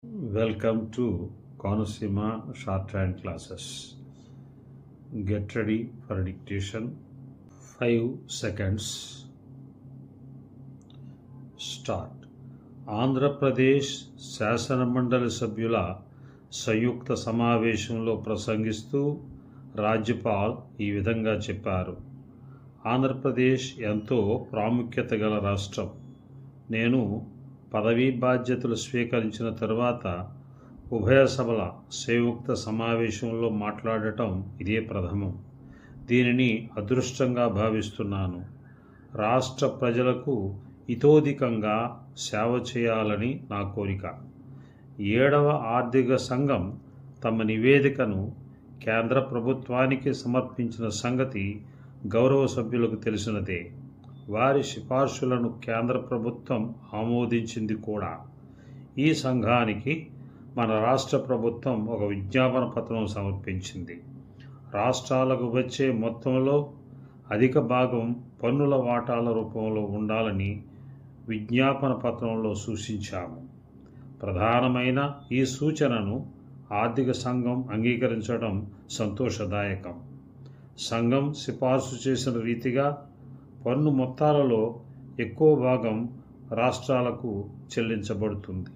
Welcome to Konosima Shorthand Classes. Get ready for dictation. 5 seconds. Start. Andhra Pradesh శాసనమండలి సభ్యుల సంయుక్త సమావేశంలో ప్రసంగిస్తూ రాజ్యపాల్ ఈ విధంగా చెప్పారు. ఆంధ్రప్రదేశ్ ఎంతో ప్రాముఖ్యత గల రాష్ట్రం. నేను పదవీ బాధ్యతలు స్వీకరించిన తరువాత ఉభయ సభల సంయుక్త సమావేశంలో మాట్లాడటం ఇదే ప్రథమం. దీనిని అదృష్టంగా భావిస్తున్నాను. రాష్ట్ర ప్రజలకు ఇతోధికంగా సేవ చేయాలని నా కోరిక. 7వ ఆర్థిక సంఘం తమ నివేదికను కేంద్ర ప్రభుత్వానికి సమర్పించిన సంగతి గౌరవ సభ్యులకు తెలిసినదే. వారి సిఫార్సులను కేంద్ర ప్రభుత్వం ఆమోదించింది కూడా. ఈ సంఘానికి మన రాష్ట్ర ప్రభుత్వం ఒక విజ్ఞాపన పత్రం సమర్పించింది. రాష్ట్రాలకు వచ్చే మొత్తంలో అధిక భాగం పన్నుల వాటాల రూపంలో ఉండాలని విజ్ఞాపన పత్రంలో సూచించాము. ప్రధానమైన ఈ సూచనను ఆర్థిక సంఘం అంగీకరించడం సంతోషదాయకం. సంఘం సిఫార్సు చేసిన రీతిగా పన్ను మొత్తాలలో ఎక్కువ భాగం రాష్ట్రాలకు చెల్లించబడుతుంది.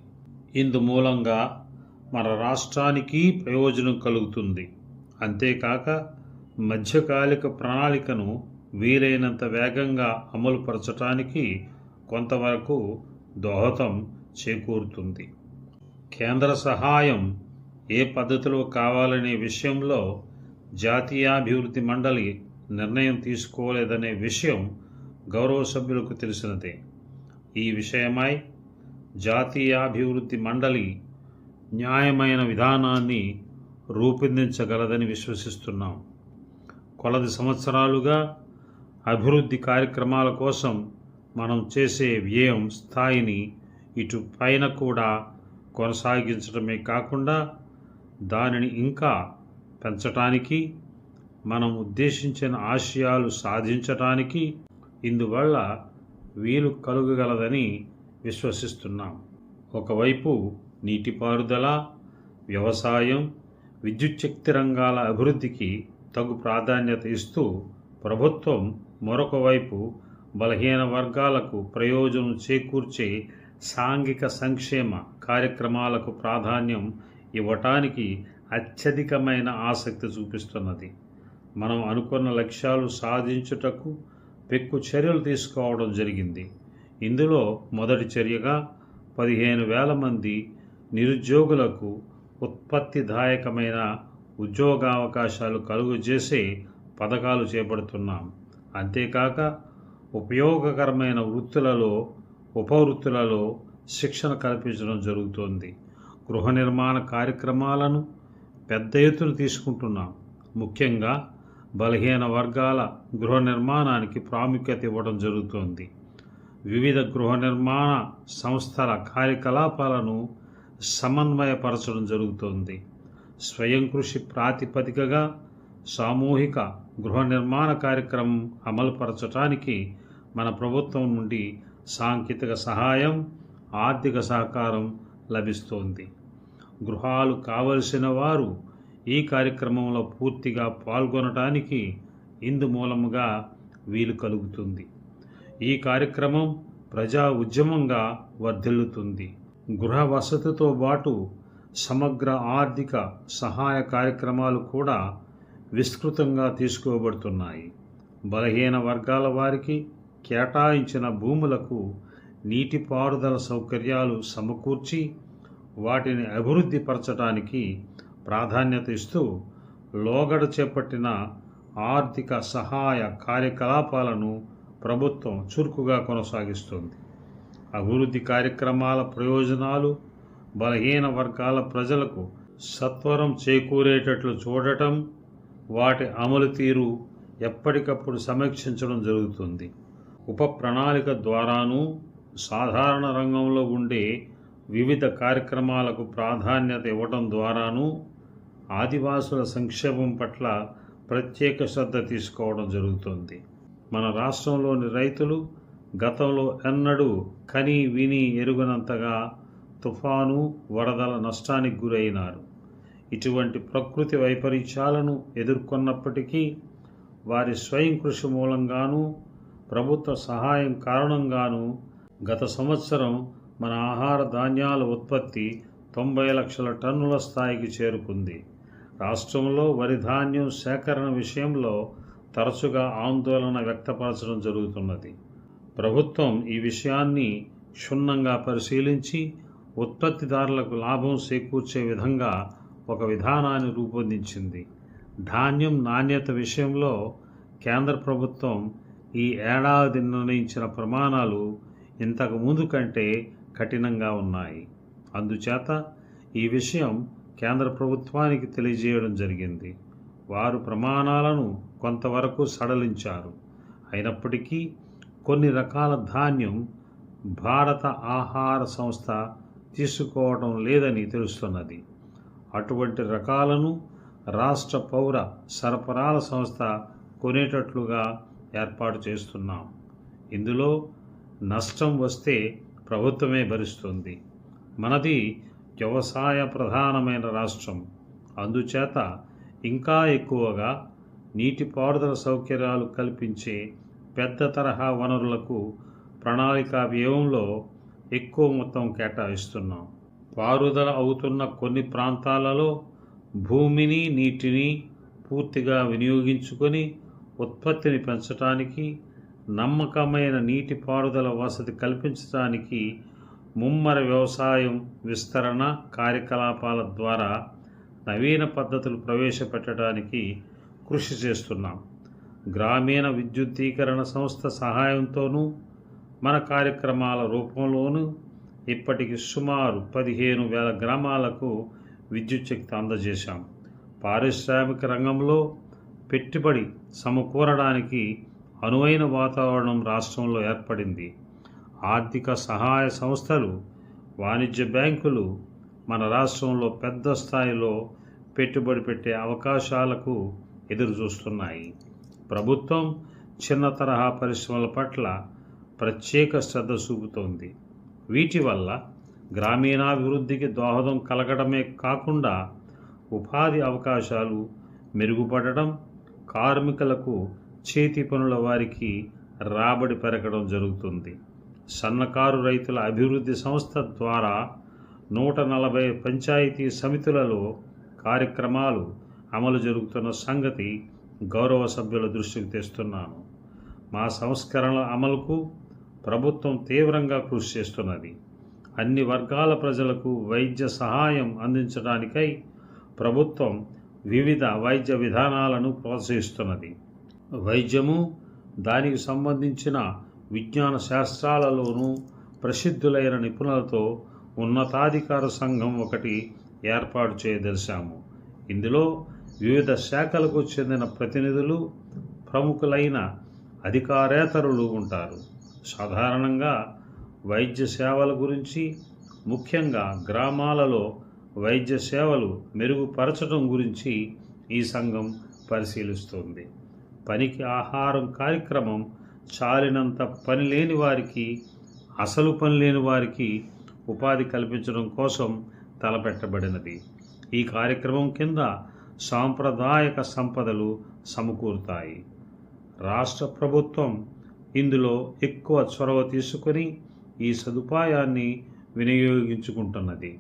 ఇందుమూలంగా మన రాష్ట్రానికి ప్రయోజనం కలుగుతుంది. అంతేకాక మధ్యకాలిక ప్రణాళికను వీలైనంత వేగంగా అమలుపరచడానికి కొంతవరకు దోహదం చేకూరుతుంది. కేంద్ర సహాయం ఏ పద్ధతిలో కావాలనే విషయంలో జాతీయాభివృద్ధి మండలి నిర్ణయం తీసుకోలేదనే విషయం గౌరవ సభ్యులకు తెలిసినదే. ఈ విషయమై జాతీయాభివృద్ధి మండలి న్యాయమైన విధానాన్ని రూపొందించగలదని విశ్వసిస్తున్నాం. కొలది సంవత్సరాలుగా అభివృద్ధి కార్యక్రమాల కోసం మనం చేసే వ్యయం స్థాయిని ఇటు పైన కూడా కొనసాగించడమే కాకుండా దానిని ఇంకా పెంచటానికి, మనం ఉద్దేశించిన ఆశయాలు సాధించటానికి ఇందువల్ల వీలు కలుగగలదని విశ్వసిస్తున్నాం. ఒకవైపు నీటిపారుదల, వ్యవసాయం, విద్యుత్ శక్తి రంగాల అభివృద్ధికి తగు ప్రాధాన్యత ఇస్తూ ప్రభుత్వం మరొక వైపు బలహీన వర్గాలకు ప్రయోజనం చేకూర్చే సాంఘిక సంక్షేమ కార్యక్రమాలకు ప్రాధాన్యం ఇవ్వటానికి అత్యధికమైన ఆసక్తి చూపిస్తున్నది. మనం అనుకున్న లక్ష్యాలు సాధించుటకు పెక్కు చర్యలు తీసుకోవడం జరిగింది. ఇందులో మొదటి చర్యగా 15,000 మంది నిరుద్యోగులకు ఉత్పత్తిదాయకమైన ఉద్యోగావకాశాలు కలుగజేసే పథకాలు చేపడుతున్నాం. అంతేకాక ఉపయోగకరమైన వృత్తులలో, ఉపవృత్తులలో శిక్షణ కల్పించడం జరుగుతోంది. గృహ నిర్మాణ కార్యక్రమాలను పెద్ద ఎత్తున తీసుకుంటున్నాం. ముఖ్యంగా బలహీన వర్గాల గృహ నిర్మాణానికి ప్రాముఖ్యత ఇవ్వడం జరుగుతోంది. వివిధ గృహ నిర్మాణ సంస్థల కార్యకలాపాలను సమన్వయపరచడం జరుగుతోంది. స్వయం కృషి ప్రాతిపదికగా సామూహిక గృహ నిర్మాణ కార్యక్రమం అమలుపరచడానికి మన ప్రభుత్వం నుండి సాంకేతిక సహాయం, ఆర్థిక సహకారం లభిస్తోంది. గృహాలు కావలసిన వారు ఈ కార్యక్రమంలో పూర్తిగా పాల్గొనటానికి ఇందుమూలముగా వీలు కలుగుతుంది. ఈ కార్యక్రమం ప్రజా ఉద్యమంగా వర్ధిల్లుతుంది. గృహ వసతితో పాటు సమగ్ర ఆర్థిక సహాయ కార్యక్రమాలు కూడా విస్తృతంగా తీసుకోబడుతున్నాయి. బలహీన వర్గాల వారికి కేటాయించిన భూములకు నీటిపారుదల సౌకర్యాలు సమకూర్చి వాటిని అభివృద్ధి పరచడానికి ప్రాధాన్యత ఇస్తూ లోగడ చేపట్టిన ఆర్థిక సహాయ కార్యకలాపాలను ప్రభుత్వం చురుకుగా కొనసాగిస్తుంది. అభివృద్ధి కార్యక్రమాల ప్రయోజనాలు బలహీన వర్గాల ప్రజలకు సత్వరం చేకూరేటట్లు చూడటం, వాటి అమలు తీరు ఎప్పటికప్పుడు సమీక్షించడం జరుగుతుంది. ఉప ప్రణాళిక ద్వారాను సాధారణ రంగంలో ఉండే వివిధ కార్యక్రమాలకు ప్రాధాన్యత ఇవ్వడం ద్వారాను ఆదివాసుల సంక్షేమం పట్ల ప్రత్యేక శ్రద్ధ తీసుకోవడం జరుగుతుంది. మన రాష్ట్రంలోని రైతులు గతంలో ఎన్నడూ కని విని ఎరుగనంతగా తుఫాను, వరదల నష్టానికి గురైనారు. ఇటువంటి ప్రకృతి వైపరీత్యాలను ఎదుర్కొన్నప్పటికీ వారి స్వయం కృషి మూలంగానూ ప్రభుత్వ సహాయం కారణంగానూ గత సంవత్సరం మన ఆహార ధాన్యాల ఉత్పత్తి 90 లక్షల టన్నుల స్థాయికి చేరుకుంది. రాష్ట్రంలో వరి ధాన్యం సేకరణ విషయంలో తరచుగా ఆందోళన వ్యక్తపరచడం జరుగుతున్నది. ప్రభుత్వం ఈ విషయాన్ని క్షుణ్ణంగా పరిశీలించి ఉత్పత్తిదారులకు లాభం చేకూర్చే విధంగా ఒక విధానాన్ని రూపొందించింది. ధాన్యం నాణ్యత విషయంలో కేంద్ర ప్రభుత్వం ఈ ఏడాది నిర్ణయించిన ప్రమాణాలు ఇంతకు ముందు కంటే కఠినంగా ఉన్నాయి. అందుచేత ఈ విషయం కేంద్ర ప్రభుత్వానికి తెలియజేయడం జరిగింది. వారు ప్రమాణాలను కొంతవరకు సడలించారు. అయినప్పటికీ కొన్ని రకాల ధాన్యం భారత ఆహార సంస్థ తీసుకోవడం లేదని తెలుస్తున్నది. అటువంటి రకాలను రాష్ట్ర పౌర సరఫరాల సంస్థ కొనేటట్లుగా ఏర్పాటు చేస్తున్నాం. ఇందులో నష్టం వస్తే ప్రభుత్వమే భరిస్తుంది. మనది వ్యవసాయ ప్రధానమైన రాష్ట్రం. అందుచేత ఇంకా ఎక్కువగా నీటిపారుదల సౌకర్యాలు కల్పించే పెద్ద తరహా వనరులకు ప్రణాళికా వ్యయంలో ఎక్కువ మొత్తం కేటాయిస్తున్నాం. పారుదల అవుతున్న కొన్ని ప్రాంతాలలో భూమిని, నీటిని పూర్తిగా వినియోగించుకొని ఉత్పత్తిని పెంచడానికి, నమ్మకమైన నీటిపారుదల వసతి కల్పించడానికి ముమ్మర వ్యవసాయం విస్తరణ కార్యకలాపాల ద్వారా నవీన పద్ధతులు ప్రవేశపెట్టడానికి కృషి చేస్తున్నాం. గ్రామీణ విద్యుద్దీకరణ సంస్థ సహాయంతోనూ మన కార్యక్రమాల రూపంలోనూ ఇప్పటికి సుమారు 15,000 గ్రామాలకు విద్యుత్ శక్తి అందజేశాం. పారిశ్రామిక రంగంలో పెట్టుబడి సమకూరడానికి అనువైన వాతావరణం రాష్ట్రంలో ఏర్పడింది. ఆర్థిక సహాయ సంస్థలు, వాణిజ్య బ్యాంకులు మన రాష్ట్రంలో పెద్ద స్థాయిలో పెట్టుబడి పెట్టే అవకాశాలకు ఎదురుచూస్తున్నాయి. ప్రభుత్వం చిన్న తరహా పరిశ్రమల పట్ల ప్రత్యేక శ్రద్ధ చూపుతోంది. వీటి వల్ల గ్రామీణాభివృద్ధికి దోహదం కలగడమే కాకుండా ఉపాధి అవకాశాలు మెరుగుపడడం, కార్మికులకు చేతి పనుల వారికి రాబడి పెరగడం జరుగుతుంది. సన్నకారు రైతుల అభివృద్ధి సంస్థ ద్వారా 140 పంచాయతీ సమితులలో కార్యక్రమాలు అమలు జరుగుతున్న సంగతి గౌరవ సభ్యుల దృష్టికి తెస్తున్నాను. మా సంస్కరణల అమలుకు ప్రభుత్వం తీవ్రంగా కృషి చేస్తున్నది. అన్ని వర్గాల ప్రజలకు వైద్య సహాయం అందించడానికై ప్రభుత్వం వివిధ వైద్య విధానాలను ప్రోత్సహిస్తున్నది. వైద్యము, దానికి సంబంధించిన విజ్ఞాన శాస్త్రాలలోనూ ప్రసిద్ధులైన నిపుణులతో ఉన్నతాధికార సంఘం ఒకటి ఏర్పాటు చేయదలిచాము. ఇందులో వివిధ శాఖలకు చెందిన ప్రతినిధులు, ప్రముఖులైన అధికారేతరులు ఉంటారు. సాధారణంగా వైద్య సేవల గురించి, ముఖ్యంగా గ్రామాలలో వైద్య సేవలు మెరుగుపరచడం గురించి ఈ సంఘం పరిశీలిస్తుంది. పనికి ఆహారం కార్యక్రమం చాలినంత పని లేని వారికి, అసలు పని లేని వారికి ఉపాధి కల్పించడం కోసం తలపెట్టబడినది. ఈ కార్యక్రమం కింద సాంప్రదాయక సంపదలు సమకూరుతాయి. రాష్ట్ర ప్రభుత్వం ఇందులో ఎక్కువ చొరవ తీసుకొని ఈ సదుపాయాన్ని వినియోగించుకుంటున్నది.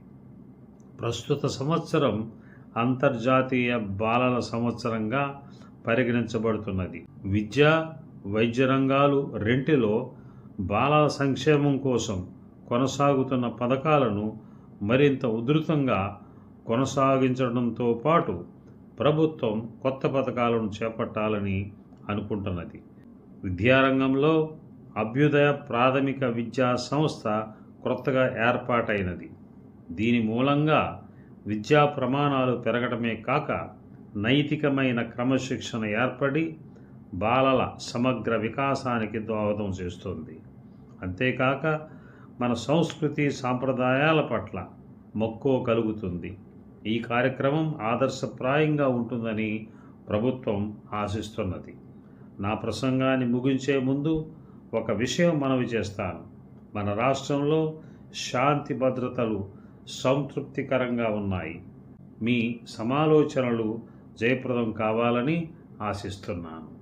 ప్రస్తుత సంవత్సరం అంతర్జాతీయ బాలల సంవత్సరంగా పరిగణించబడుతున్నది. విద్య, వైద్య రంగాలు రెంటిలో బాలల సంక్షేమం కోసం కొనసాగుతున్న పథకాలను మరింత ఉధృతంగా కొనసాగించడంతో పాటు ప్రభుత్వం కొత్త పథకాలను చేపట్టాలని అనుకుంటున్నది. విద్యారంగంలో అభ్యుదయ ప్రాథమిక విద్యా సంస్థ కొత్తగా ఏర్పాటైనది. దీని మూలంగా విద్యా ప్రమాణాలు పెరగడమే కాక నైతికమైన క్రమశిక్షణ ఏర్పడి బాలల సమగ్ర వికాసానికి దోహదం చేస్తుంది. అంతేకాక మన సంస్కృతి సాంప్రదాయాల పట్ల మక్కువ కలుగుతుంది. ఈ కార్యక్రమం ఆదర్శప్రాయంగా ఉంటుందని ప్రభుత్వం ఆశిస్తున్నది. నా ప్రసంగాన్ని ముగించే ముందు ఒక విషయం మనవి చేస్తాను. మన రాష్ట్రంలో శాంతి భద్రతలు సంతృప్తికరంగా ఉన్నాయి. మీ సమాలోచనలు జయప్రదం కావాలని ఆశిస్తున్నాను.